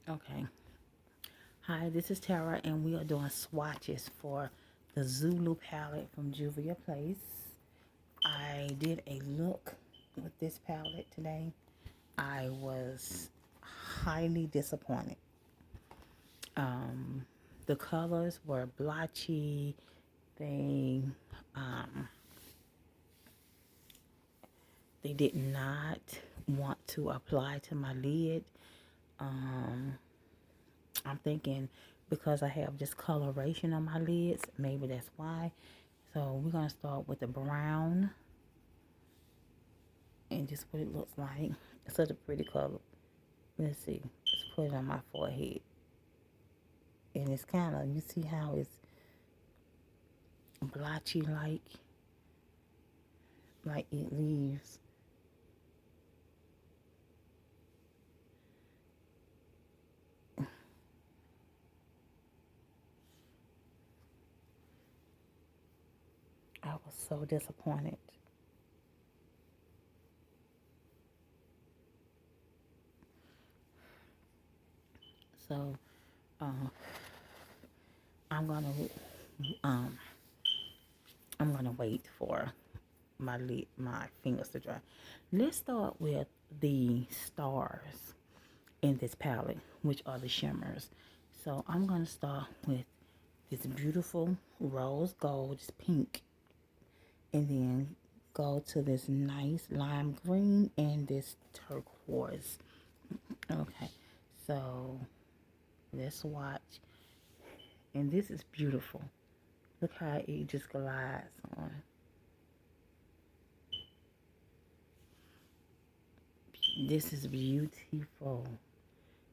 Okay. Hi, this is Tara, and we are doing swatches for the Zulu palette from Juvia Place. I did a look with this palette today. I was highly disappointed. The colors were blotchy. They um, they did not want to apply to my lid. Um, I'm thinking because I have just coloration on my lids, maybe that's why. So we're going to start with the brown and just what it looks like. It's such a pretty color. Let's see. Let's put it on my forehead. And it's kind of, you see how it's blotchy like it leaves. I was so disappointed. So, uh, I'm gonna, um, I'm gonna wait for my fingers to dry. Let's start with the stars in this palette, which are the shimmers. So I'm gonna start with this beautiful rose gold, it's pink, and then go to this nice lime green and this turquoise. Okay, so let's watch. And this is beautiful. Look how it just glides on. This is beautiful.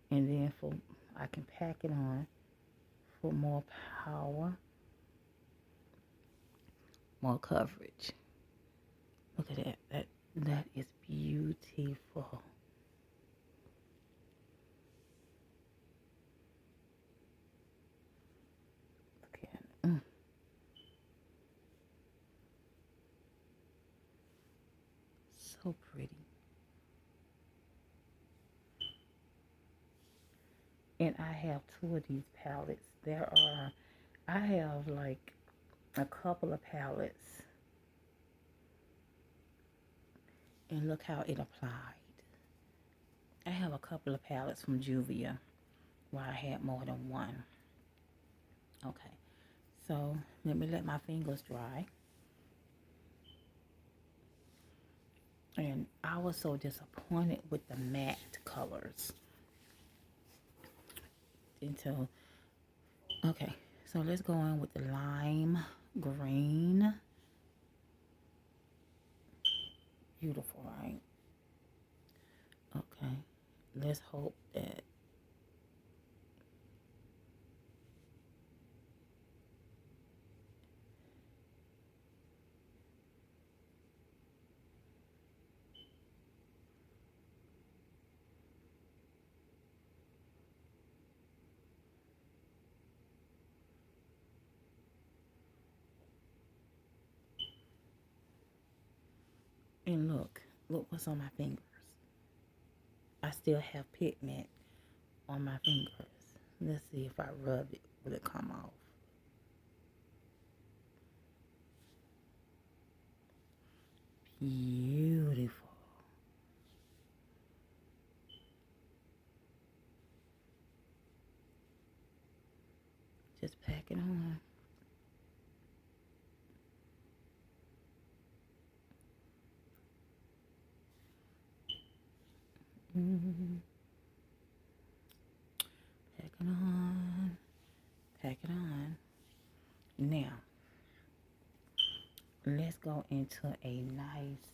And then for I can pack it on for more power, more coverage. Look at that. That is beautiful. Look at it. So pretty. And I have two of these palettes. I have like a couple of palettes. And look how it applied. I have a couple of palettes from Juvia where I had more than one. Okay. So let me let my fingers dry. And I was so disappointed with the matte colors. Until, okay, so let's go in with the lime green. Beautiful, right? Okay, let's hope that, and look what's on my fingers. I still have pigment on my fingers. Let's see if I rub it, will it come off? Beautiful. Just pack it on. Mm-hmm. Pack it on. Pack it on. Now, let's go into a nice,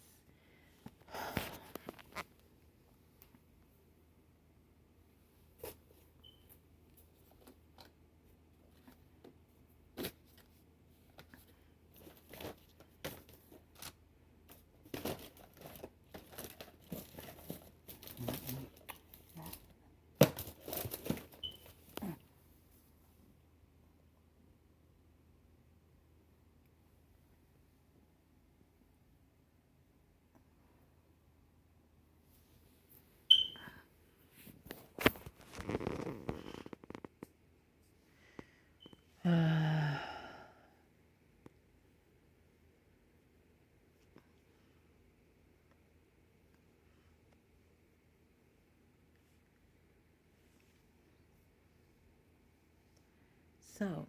So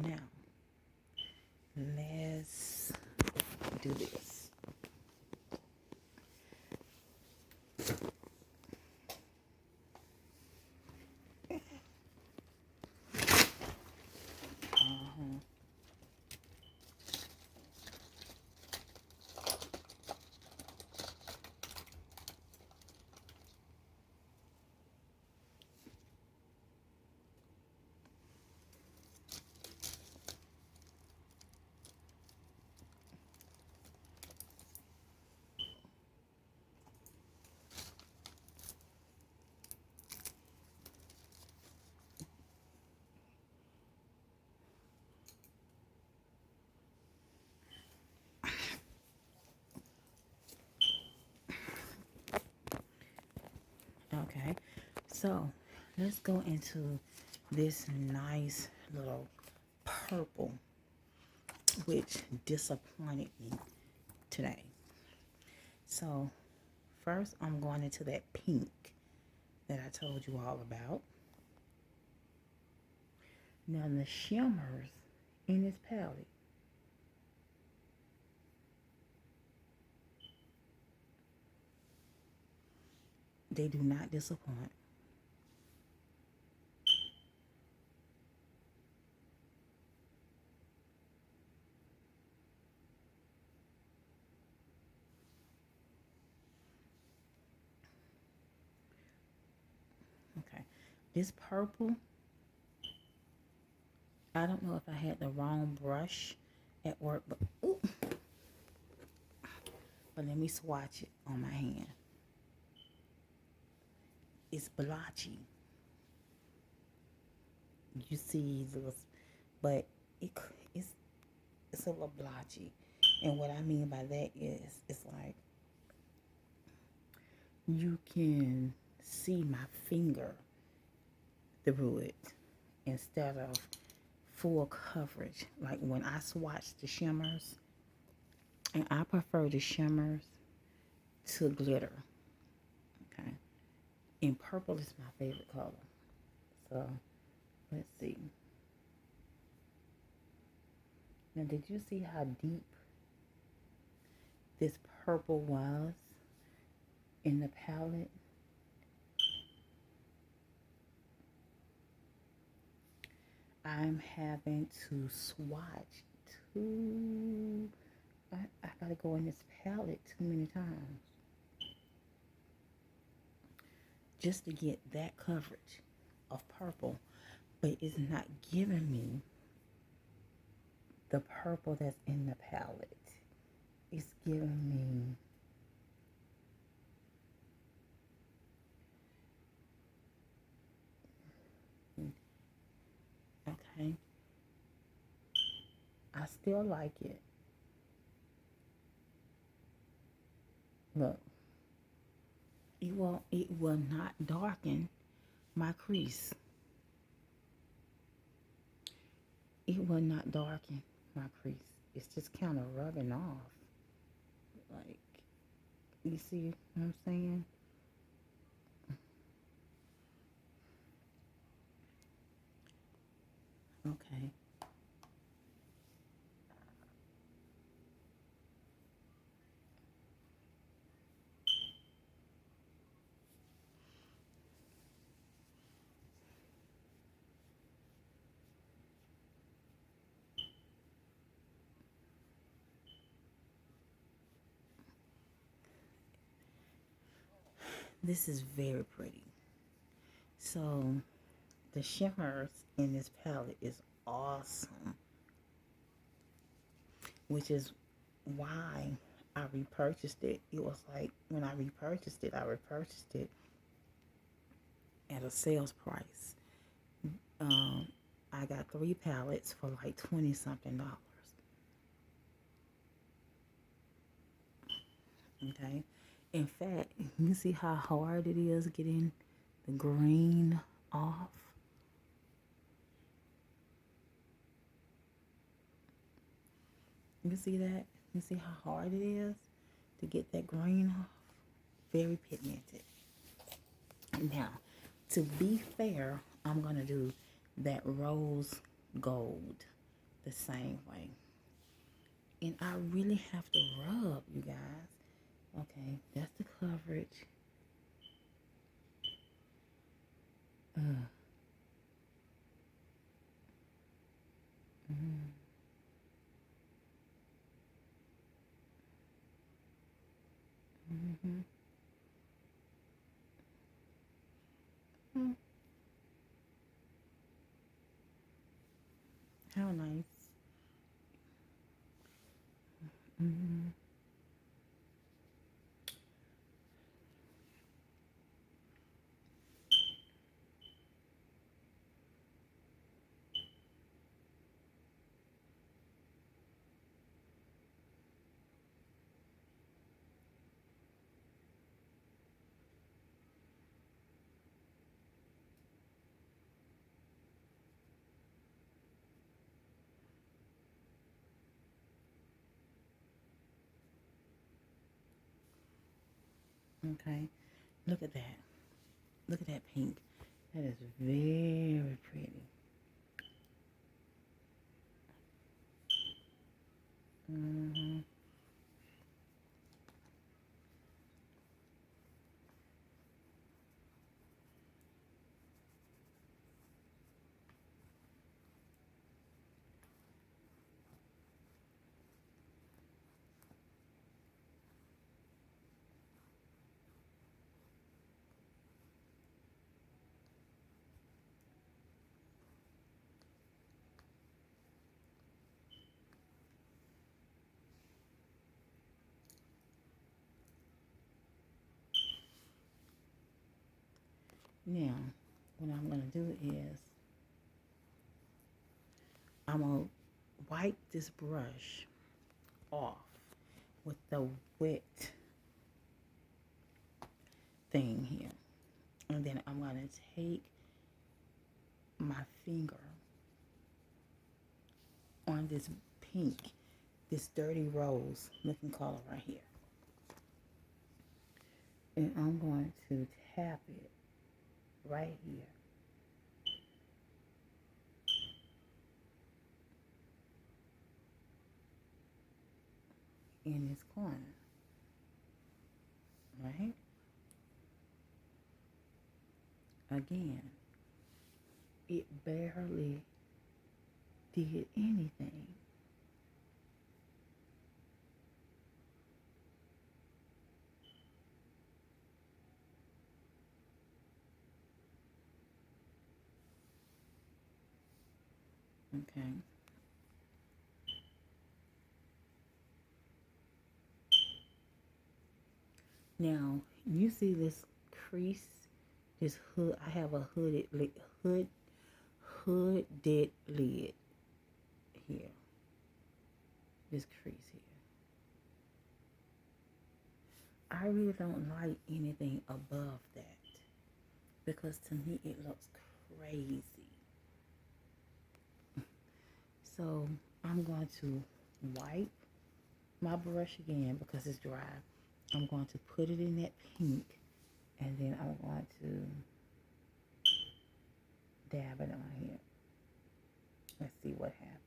now let's do this. Okay, so let's go into this nice little purple, which disappointed me today. So first I'm going into that pink that I told you all about. Now the shimmers in this palette, they do not disappoint. Okay, this purple, I don't know if I had the wrong brush at work, but ooh, but let me swatch it on my hand. It's blotchy. You see this, but it, it's it's a little blotchy, and what I mean by that is it's like you can see my finger through it instead of full coverage. Like when I swatch the shimmers, and I prefer the shimmers to glitter. Okay, and purple is my favorite color. So let's see. Now, did you see how deep this purple was in the palette? I'm having to swatch too. I gotta go in this palette too many times just to get that coverage of purple, but it's not giving me the purple that's in the palette. It's giving me okay. I still like it. Look, it will not darken my crease. It will not darken my crease. It's just kind of rubbing off. Like, you see what I'm saying? Okay. This is very pretty. So, the shimmers in this palette is awesome, which is why I repurchased it. It was like when I repurchased it at a sales price. Um, I got 3 pallets for like 20 something dollars. Okay. In fact, you see how hard it is getting the green off? You see that? You see how hard it is to get that green off? Very pigmented. Now, to be fair, I'm going to do that rose gold the same way. And I really have to rub, you guys. Okay, that's the coverage. Uh, mm, mm-hmm, mm, how nice. Mm-hmm. Okay, look at that. Look at that pink. That is very pretty. Mm-hmm. Now, what I'm gonna do is I'm gonna wipe this brush off with the wet thing here. And then I'm going to take my finger on this pink, this dirty rose looking color right here. And I'm going to tap it right here in this corner, right? Again, it barely did anything. Okay. Now, you see this crease, this hood. I have a hooded lid here. This crease here. I really don't like anything above that because to me it looks crazy. So I'm going to wipe my brush again because it's dry. I'm going to put it in that pink and then I'm going to dab it on here. Let's see what happens.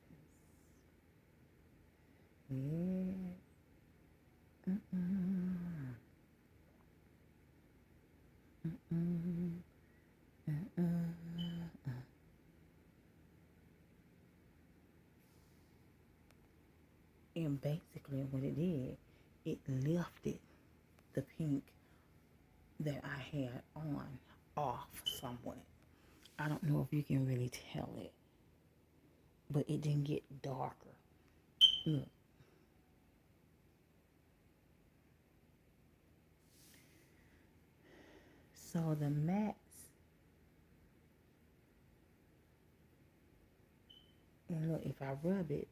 Yeah. Mm-mm. Mm-mm. Mm-mm. And basically what it did, it lifted the pink that I had on off somewhat. I don't know if you can really tell it, but it didn't get darker. Look. So the mattes, and look, if I rub it,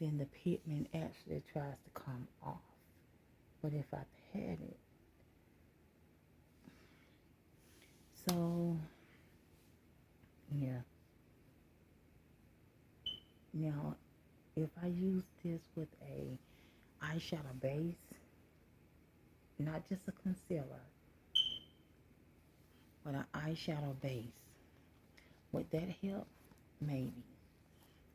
then the pigment actually tries to come off. But if I pat it, so yeah. Now, if I use this with a eyeshadow base, not just a concealer, but an eyeshadow base, would that help? Maybe.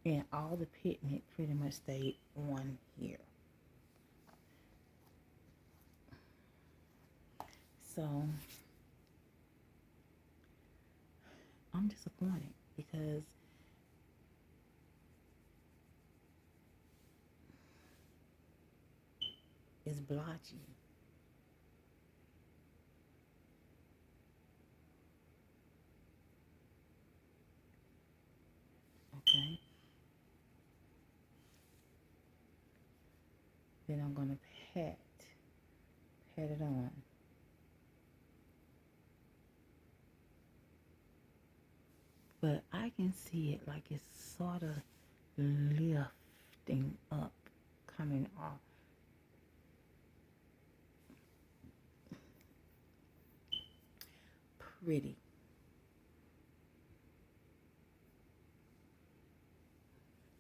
and all the pigment pretty much stayed on here. So I'm disappointed because it's blotchy. Okay. Then I'm gonna pat it on. But I can see it like it's sort of lifting up, coming off. Pretty.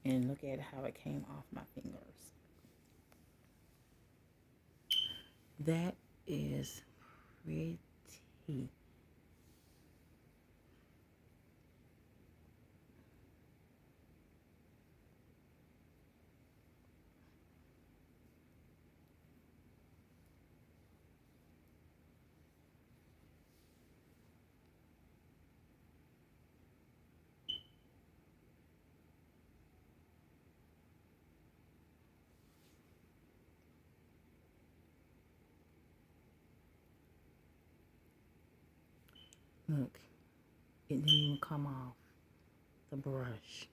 And look at how it came off my fingers. That is pretty. Look, it didn't even come off the brush.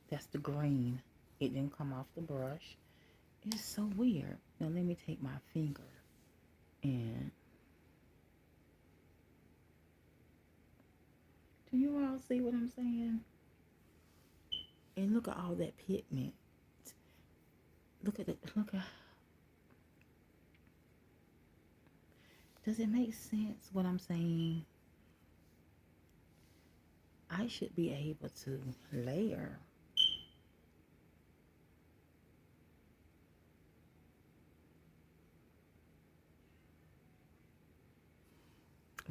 That's the green. It didn't come off the brush. It's so weird. Now let me take my finger and do you all see what I'm saying? And look at all that pigment. Look at it. Look at. Does it make sense what I'm saying? I should be able to layer.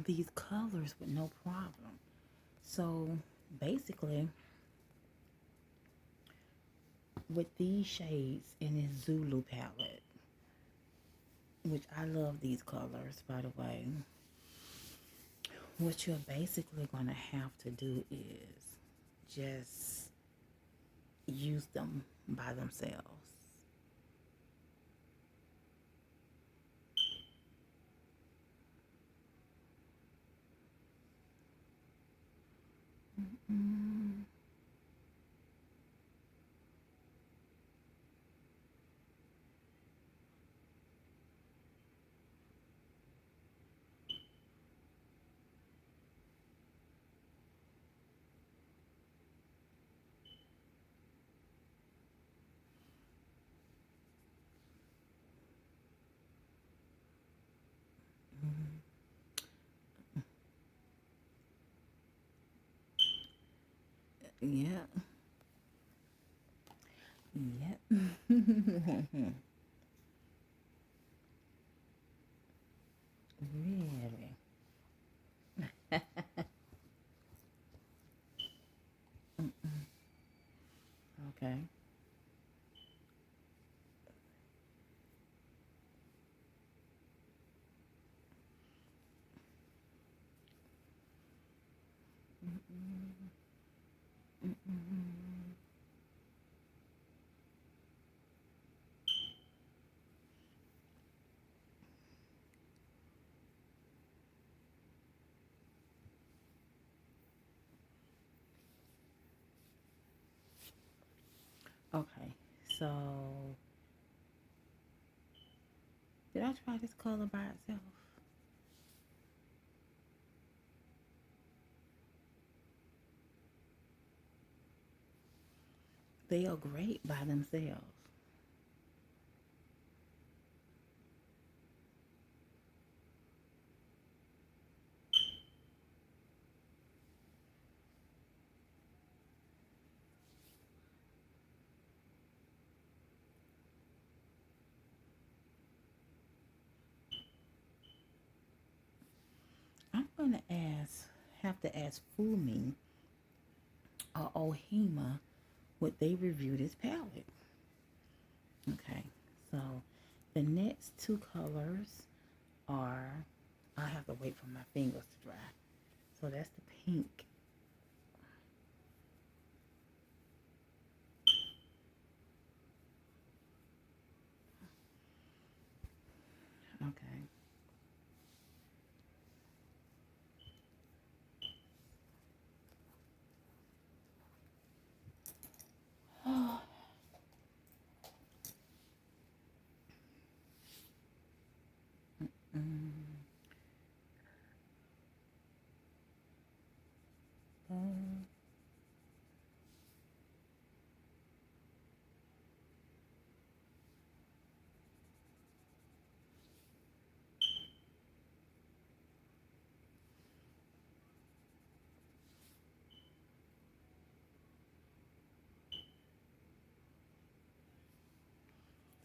These colors with no problem. So basically, with these shades in this Zulu palette, which I love these colors by the way, what you're basically going to have to do is just use them by themselves. Mm-hmm. Yeah. Yep. Really? Okay. Okay. So, did I try this color by itself? They are great by themselves. I'm gonna have to ask Fumi Ohima what they review this palette. Okay, so the next two colors are, I have to wait for my fingers to dry. So that's the pink. Okay.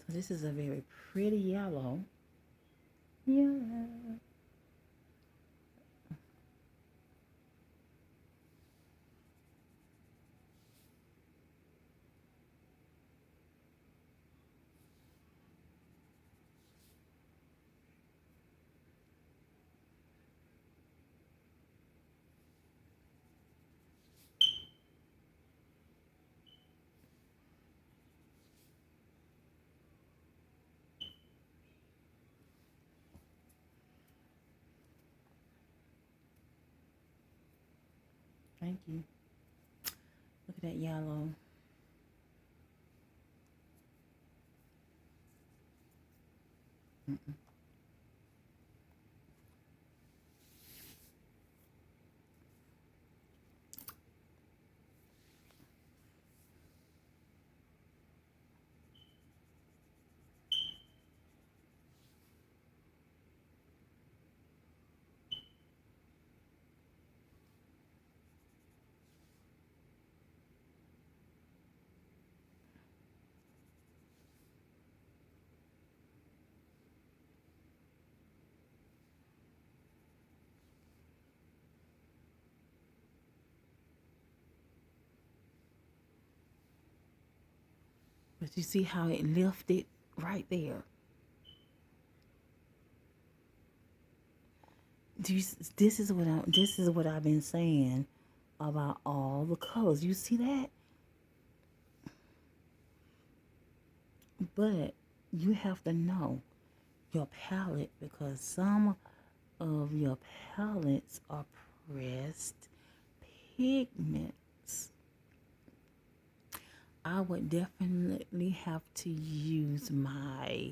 So this is a very pretty yellow. Yeah. Thank you. Look at that yellow. Mm-mm. But you see how it lifted right there. Do you, this is what I've been saying about all the colors. You see that? But you have to know your palette because some of your palettes are pressed pigments. I would definitely have to use my,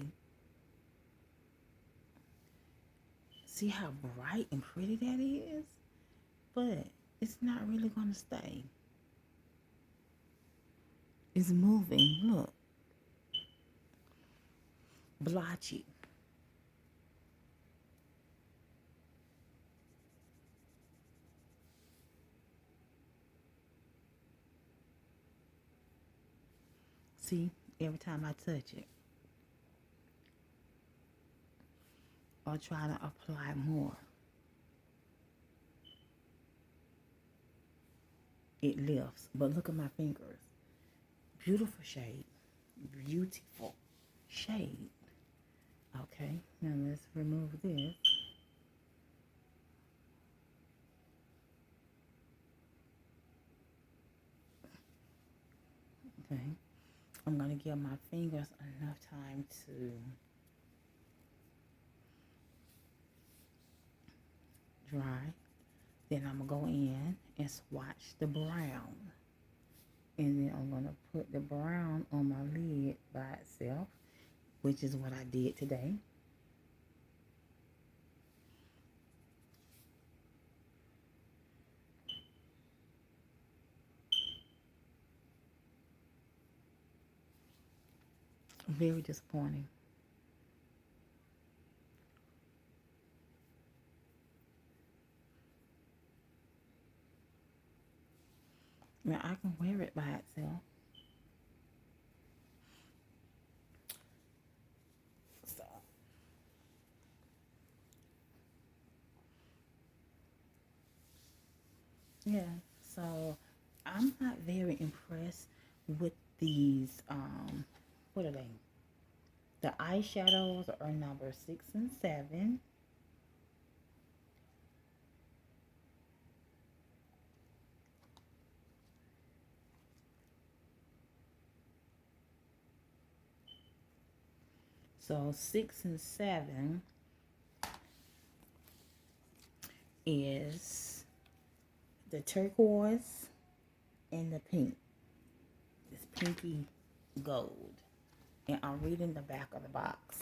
see how bright and pretty that is? But it's not really going to stay. It's moving. Look. Blotchy. See, every time I touch it or try to apply more, it lifts. But look at my fingers. Beautiful shade. Beautiful shade. Okay, now let's remove this. Okay, I'm going to give my fingers enough time to dry. Then I'm going to go in and swatch the brown. And then I'm going to put the brown on my lid by itself, which is what I did today. Very disappointing. Now I can wear it by itself. So, yeah. So I'm not very impressed with these. What are they? The eyeshadows are number 6 and 7. So 6 and 7 is the turquoise and the pink. It's pinky gold. And I'm reading the back of the box.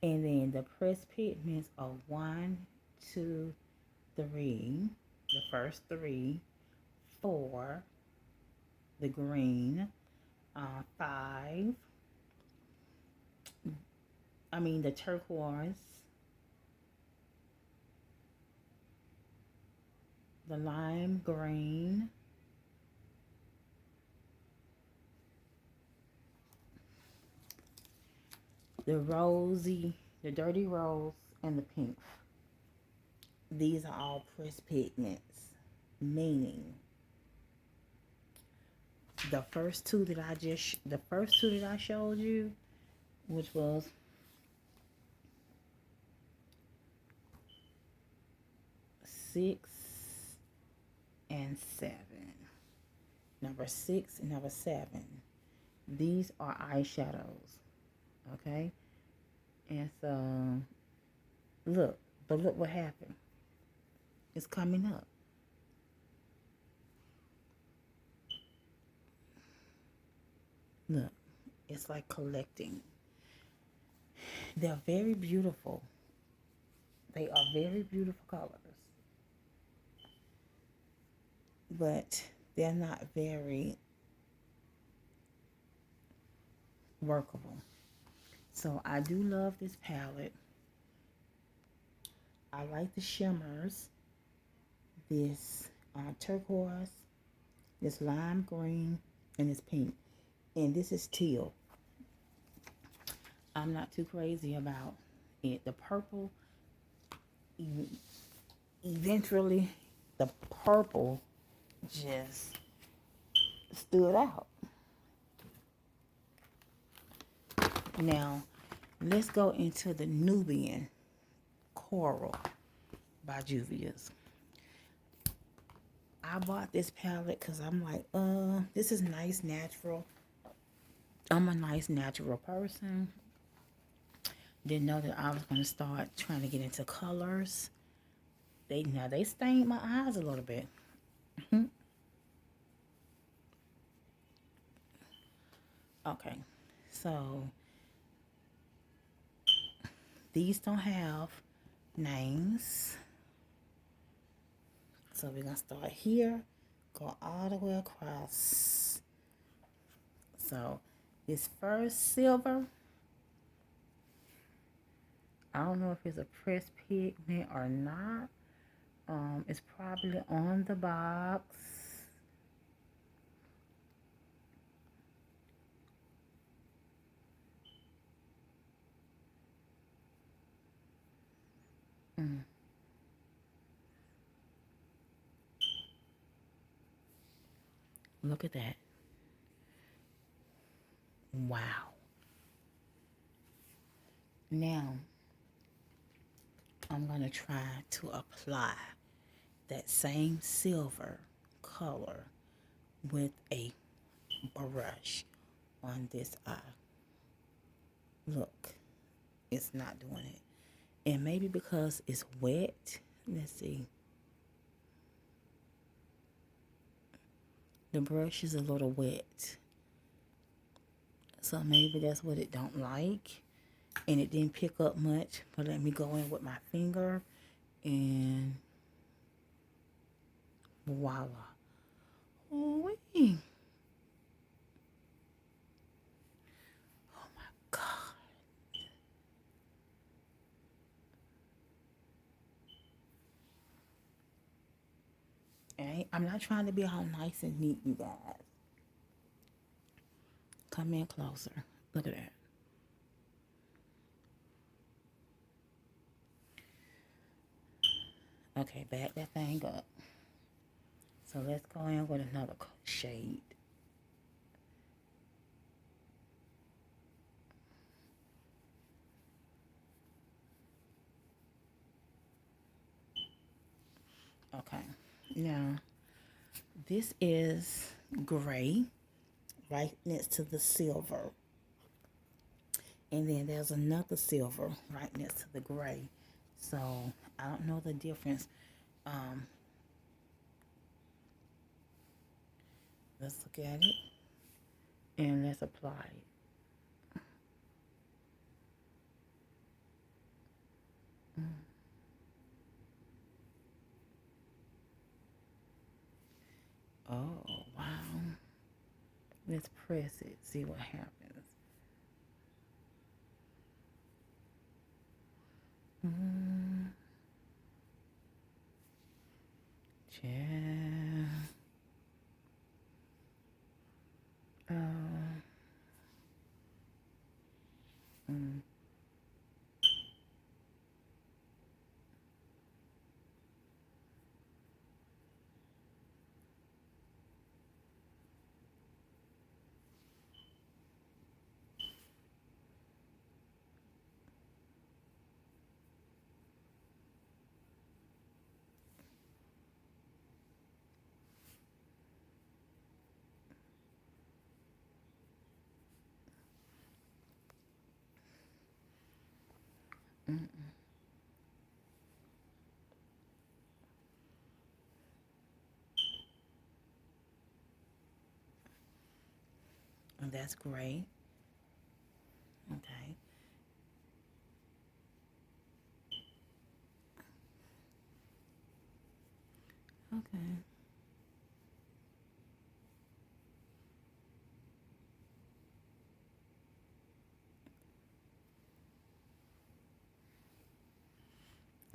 And then the pressed pigments are 1, 2, 3. The first 3, 4. The green, 5. The turquoise, the lime green, the rosy, the dirty rose, and the pink. These are all pressed pigments, meaning the first two that I showed you, which was 6 and 7. Number 6 and number 7. These are eyeshadows. Okay? And so look what happened. It's coming up. Look, it's like collecting. They're very beautiful. They are very beautiful colors. But they're not very workable. So I do love this palette. I like the shimmers. This turquoise, this lime green, and this pink. And this is teal. I'm not too crazy about it. The purple, eventually, the purple just stood out. Now, let's go into the Nubian Coral by Juvia'S. I bought this palette because I'm like, this is nice, natural. I'm a nice, natural person. Didn't know that I was going to start trying to get into colors. They stained my eyes a little bit. Okay, so these don't have names. So we're going to start here, go all the way across. So this first silver, I don't know if it's a pressed pigment or not. It's probably on the box. Look at that. Wow. Now, I'm going to try to apply that same silver color with a brush on this eye. Look, it's not doing it. And maybe because it's wet. Let's see. The brush is a little wet. So maybe that's what it don't like. And it didn't pick up much. But let me go in with my finger. And voila. Ooh-wee. Oh my God. I'm not trying to be all nice and neat, you guys. Come in closer. Look at that. Okay, back that thing up. So let's go in with another shade. Okay, now this is gray right next to the silver. And then there's another silver right next to the gray. So I don't know the difference. Um, let's look at it and let's apply it. Oh, wow. Let's press it, see what happens. Mm, yeah. Uh, mm, mm. And that's great. Okay. Okay.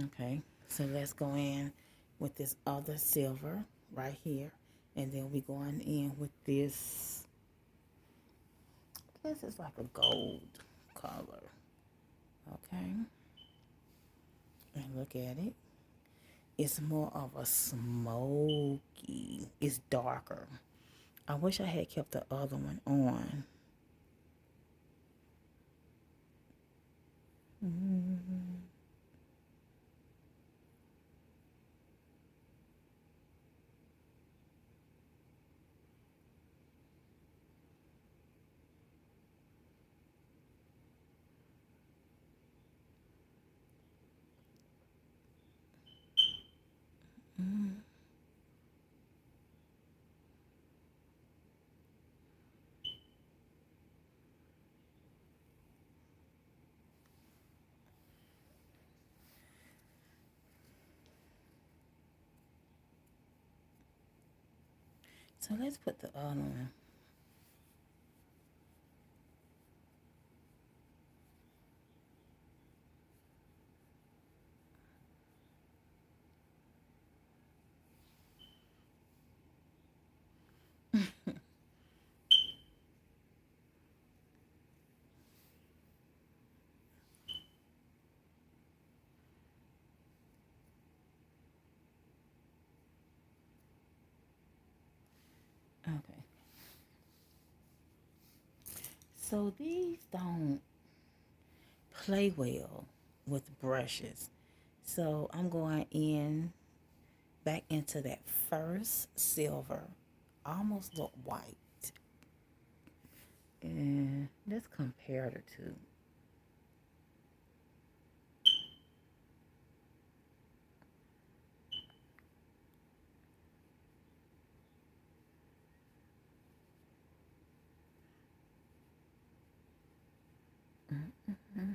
Okay. So let's go in with this other silver right here. And then we going in with this. This is like a gold color. Okay. And look at it. It's more of a smoky. It's darker. I wish I had kept the other one on. Mm-hmm. So let's put the other one. Okay. So these don't play well with brushes. So I'm going in back into that first silver. Almost look white. And let's compare the two. Mm-hmm.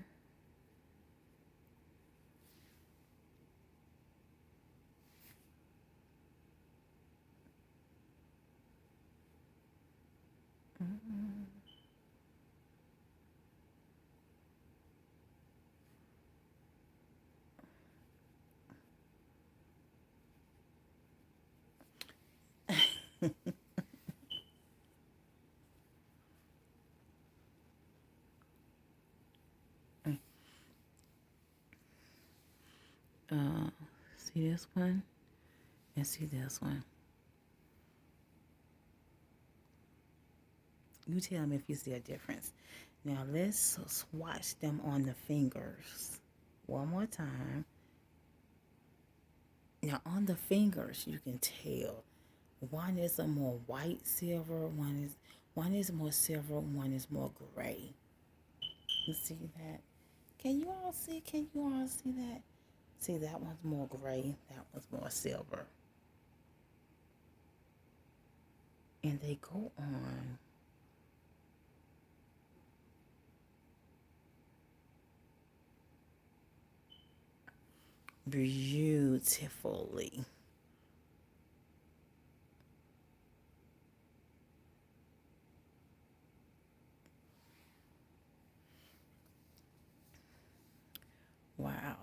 See this one and see this one. You tell me if you see a difference. Now let's swatch them on the fingers. One more time. Now on the fingers, you can tell one is a more white silver, one is more silver, one is more gray. You see that? Can you all see? Can you all see that? See, that one's more gray, that one's more silver. And they go on beautifully. Wow.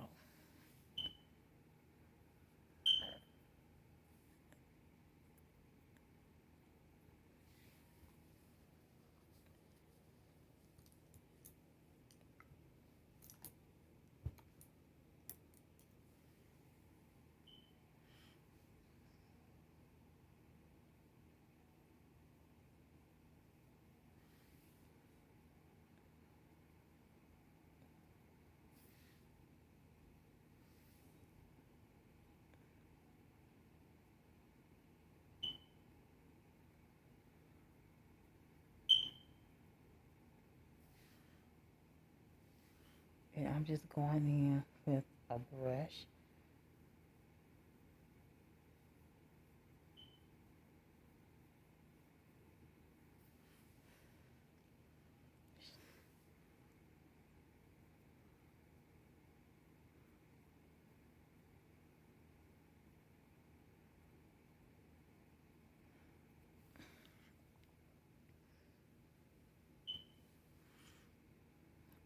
And I'm just going in with a brush.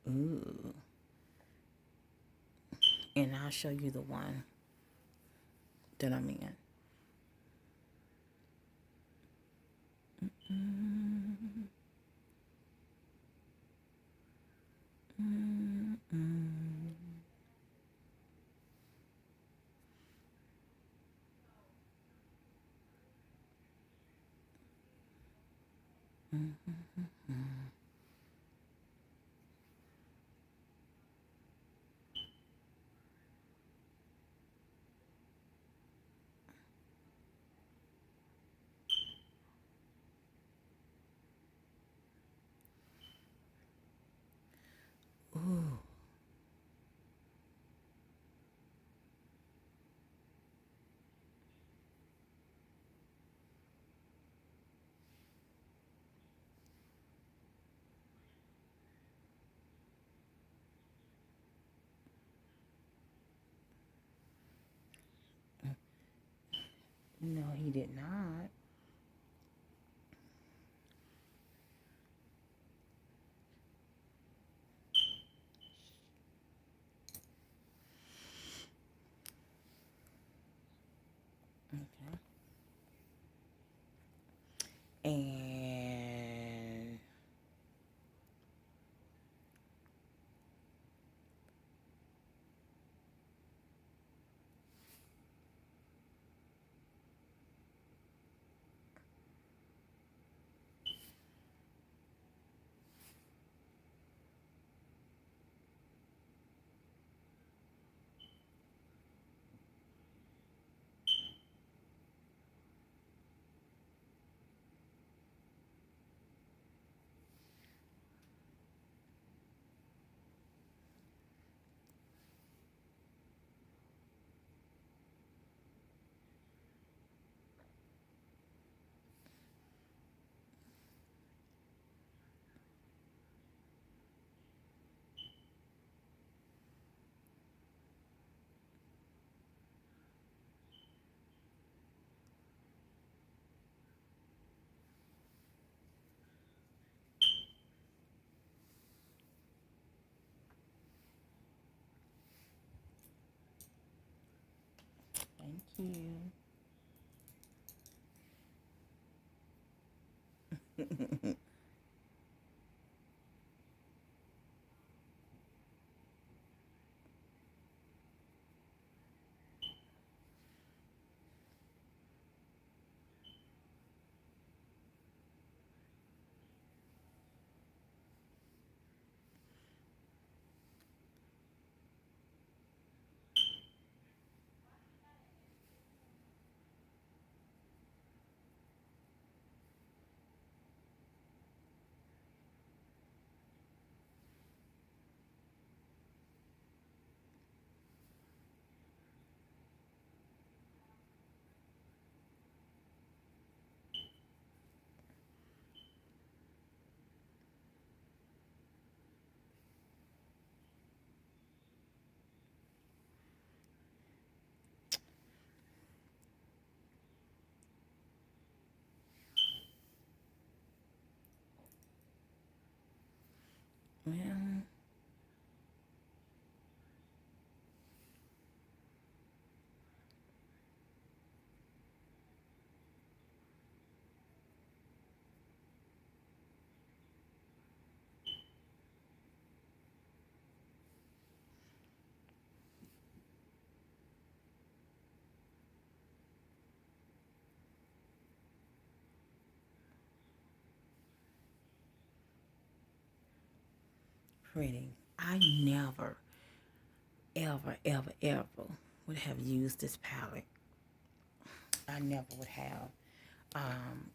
Ooh. And I'll show you the one that I'm in. Mm, mm, mm, mm, mm. Ooh. No, he did not. Okay. And thank you. pretty. I never, ever, ever, ever would have used this palette. I never would have.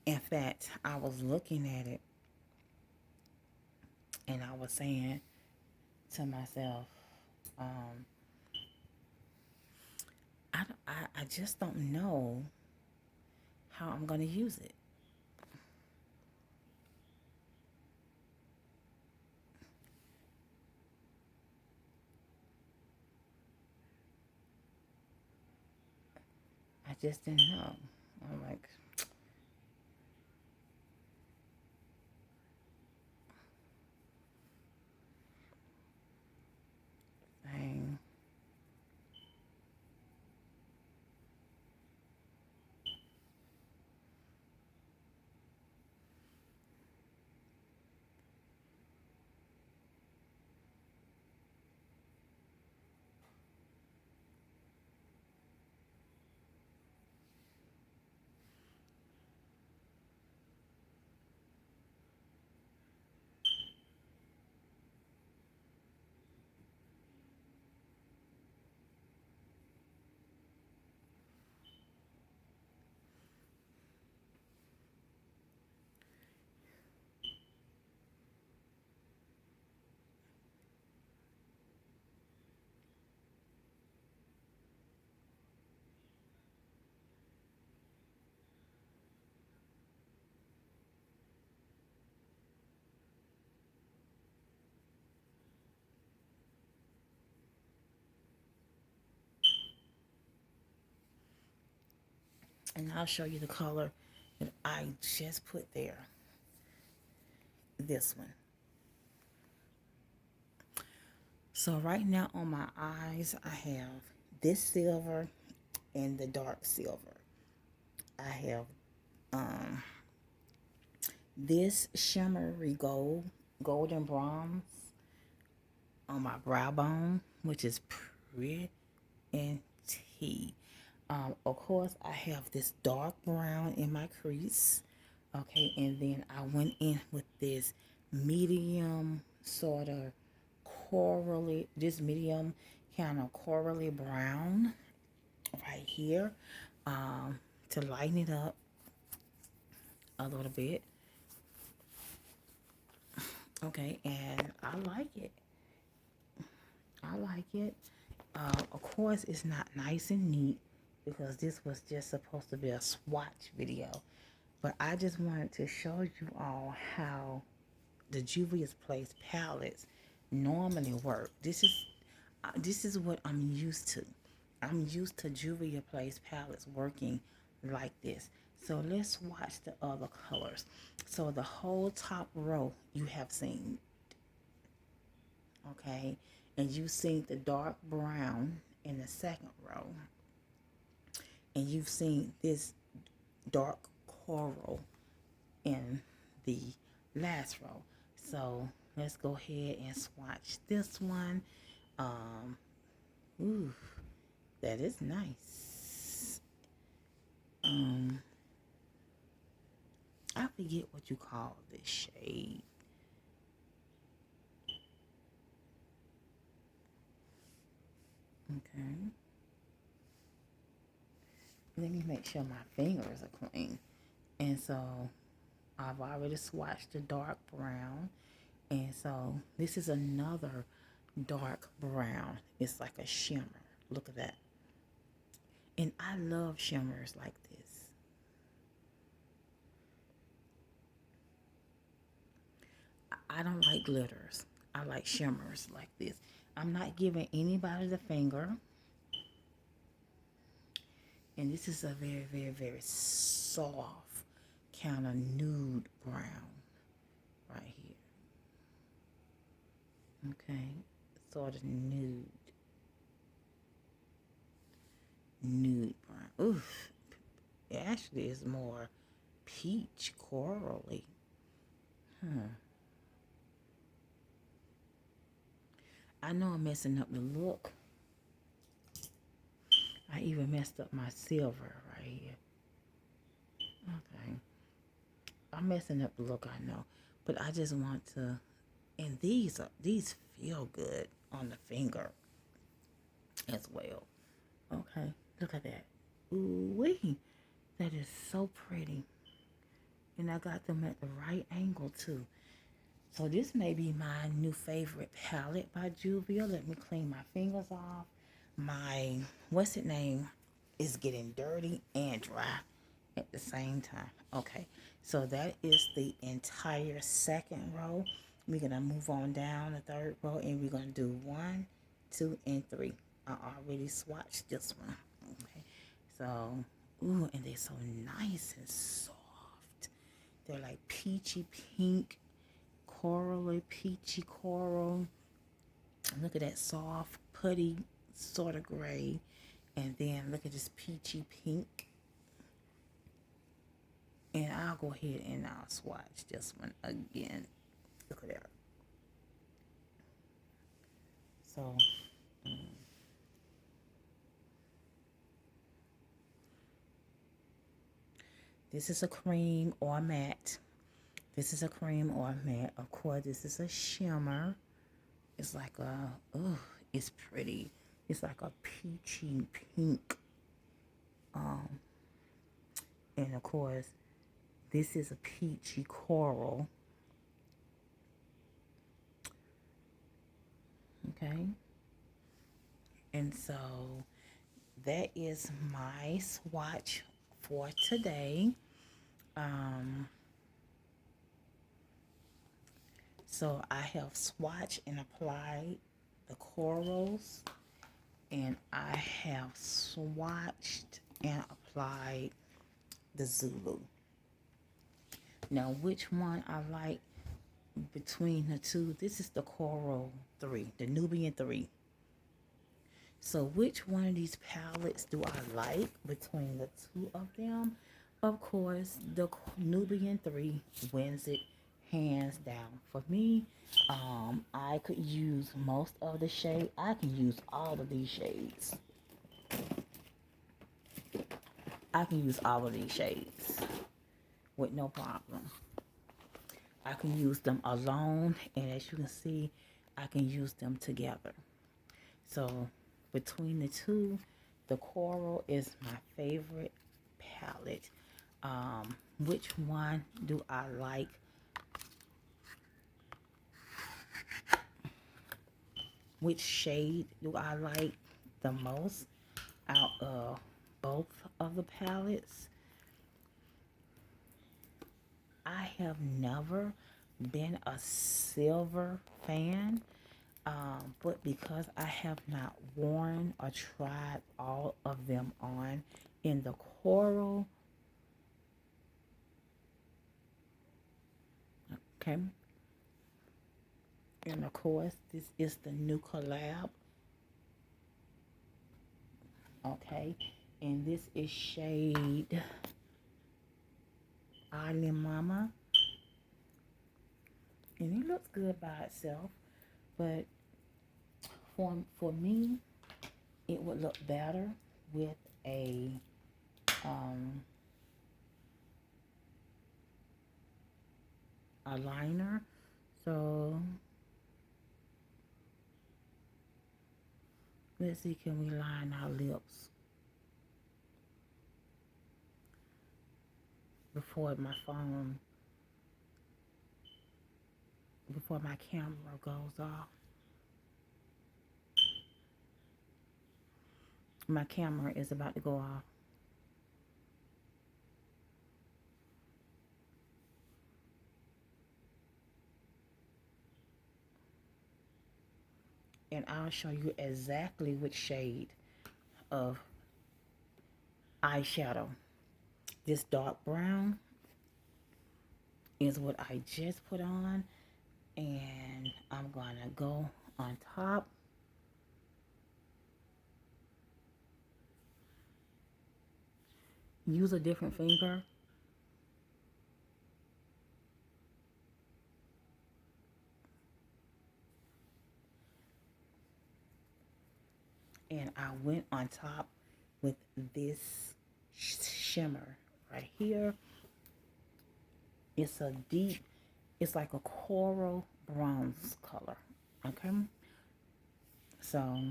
In fact, I was looking at it and I was saying to myself, um, I just don't know how I'm going to use it. I just didn't know. I'm like, dang. And I'll show you the color that I just put there. This one. So right now on my eyes, I have this silver and the dark silver. I have um, this shimmery golden bronze on my brow bone, which is pretty. Of course, I have this dark brown in my crease. Okay, and then I went in with this medium sort of corally, this medium kind of corally brown right here to lighten it up a little bit. Okay, and I like it. I like it. Of course, it's not nice and neat because this was just supposed to be a swatch video. But I just wanted to show you all how the Juvia'S Place palettes normally work. This is what I'm used to. I'm used to Juvia'S Place palettes working like this. So let's watch the other colors. So the whole top row you have seen, okay? And you've seen the dark brown in the second row. And you've seen this dark coral in the last row. So let's go ahead and swatch this one. Um, ooh, that is nice. Um, I forget what you call this shade. Okay. Let me make sure my fingers are clean. And so I've already swatched the dark brown. And so this is another dark brown. It's like a shimmer. Look at that. And I love shimmers like this. I don't like glitters. I like shimmers like this. I'm not giving anybody the finger. And this is a very, very, very soft kind of nude brown right here. Okay. Sort of nude brown. Oof. It actually is more peach corally. Huh. I know I'm messing up the look. I even messed up my silver right here. Okay. I'm messing up the look, I know. But I just want to And these feel good on the finger as well. Okay, look at that. Ooh wee, that is so pretty. And I got them at the right angle too. So this may be my new favorite palette by Juvia. Let me clean my fingers off. My, what's it name, is getting dirty and dry at the same time. Okay, so that is the entire second row. We're going to move on down the third row and we're going to do 1, 2, and 3. I already swatched this one. Okay, so, ooh, and they're so nice and soft. They're like peachy pink, corally peachy coral. Look at that soft putty sort of gray, and then look at this peachy pink. And I'll go ahead and I'll swatch this one again. Look at that. So this is a cream or matte. This is a cream or matte. Of course, this is a shimmer. It's like a, oh, it's pretty. It's like a peachy pink. And of course, this is a peachy coral. Okay. And so that is my swatch for today. So I have swatched and applied the corals, and I have swatched and applied the Zulu. Now, which one I like between the two? This is the Coral 3, the Nubian 3. So which one of these palettes do I like between the two of them? Of course, the Nubian 3 wins it hands down. For me, I could use most of the shade. I can use all of these shades. I can use all of these shades with no problem. I can use them alone, and as you can see, I can use them together. So between the two, the coral is my favorite palette. Which one do I like? Which shade do I like the most out of both of the palettes? I have never been a silver fan, but because I have not worn or tried all of them on in the coral, okay, and of course this is the new collab, okay, and this is shade Island Mama, and it looks good by itself, but for me, it would look better with a liner. So let's see, can we line our lips before my camera goes off? My camera is about to go off. And I'll show you exactly which shade of eyeshadow. This dark brown is what I just put on, and I'm gonna go on top. Use a different finger. And I went on top with this shimmer right here. It's a deep It's like a coral bronze color. Okay. So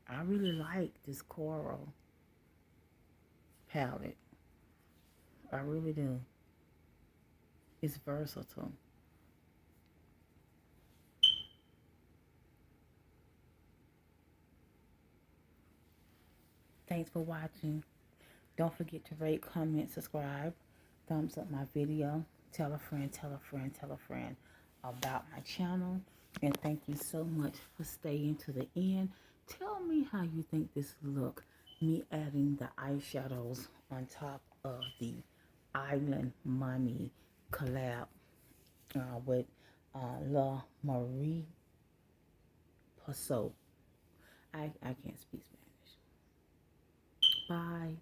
I really like this coral palette. I really do. It's versatile. Thanks for watching. Don't forget to rate, comment, subscribe, thumbs up my video, tell a friend, tell a friend, tell a friend about my channel. And thank you so much for staying to the end. Tell me how you think this look, me adding the eyeshadows on top of the Island Mommy collab with La Marie Paso. I can't speak Spanish. Bye.